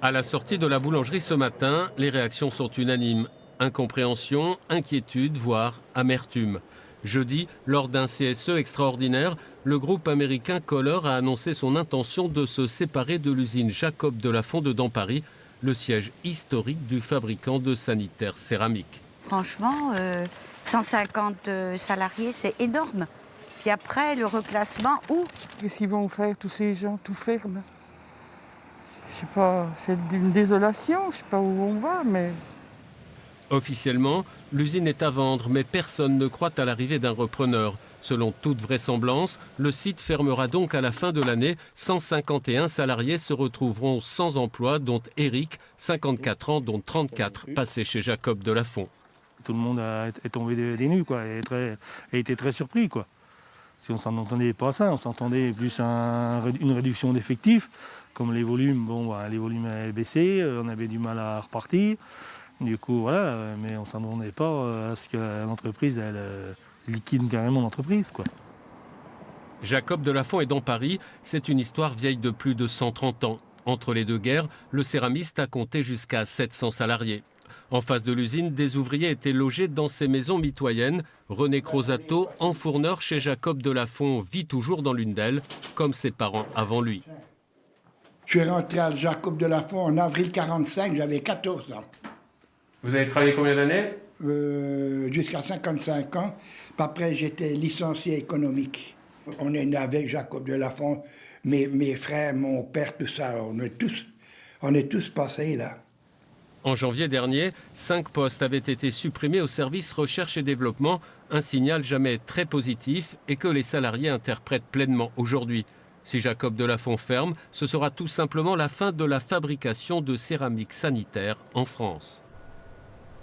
À la sortie de la boulangerie ce matin, les réactions sont unanimes. Incompréhension, inquiétude, voire amertume. Jeudi, lors d'un CSE extraordinaire, le groupe américain Color a annoncé son intention de se séparer de l'usine Jacob de la Font de Paris, le siège historique du fabricant de sanitaires céramiques. Franchement, 150 salariés, c'est énorme. Puis après, le reclassement, où? Qu'est-ce qu'ils vont faire, tous ces gens, tout ferme? Je sais pas, c'est une désolation, je sais pas où on va, mais... Officiellement, l'usine est à vendre, mais personne ne croit à l'arrivée d'un repreneur. Selon toute vraisemblance, le site fermera donc à la fin de l'année. 151 salariés se retrouveront sans emploi, dont Eric, 54 ans, dont 34 passés chez Jacob de la Font. Tout le monde est tombé des nues, quoi, et était très surpris, quoi. Si on s'en entendait pas ça, on s'entendait plus une réduction d'effectifs, comme les volumes, les volumes avaient baissé, on avait du mal à repartir. Du coup, voilà, mais on ne s'attendait pas à ce que l'entreprise, elle liquide carrément l'entreprise, quoi. Jacob de la Font est dans Paris, c'est une histoire vieille de plus de 130 ans. Entre les deux guerres, le céramiste a compté jusqu'à 700 salariés. En face de l'usine, des ouvriers étaient logés dans ces maisons mitoyennes. René Crozato, enfourneur chez Jacob de la Font, vit toujours dans l'une d'elles, comme ses parents avant lui. Je suis rentré à Jacob de la Font en avril 1945, j'avais 14 ans. Vous avez travaillé combien d'années ? Jusqu'à 55 ans. Puis après, j'étais licencié économique. On est né avec Jacob de la Font, mes frères, mon père, tout ça. On est tous passés là. En janvier dernier, 5 postes avaient été supprimés au service recherche et développement, un signal jamais très positif et que les salariés interprètent pleinement aujourd'hui. Si Jacob de la Font ferme, ce sera tout simplement la fin de la fabrication de céramique sanitaire en France.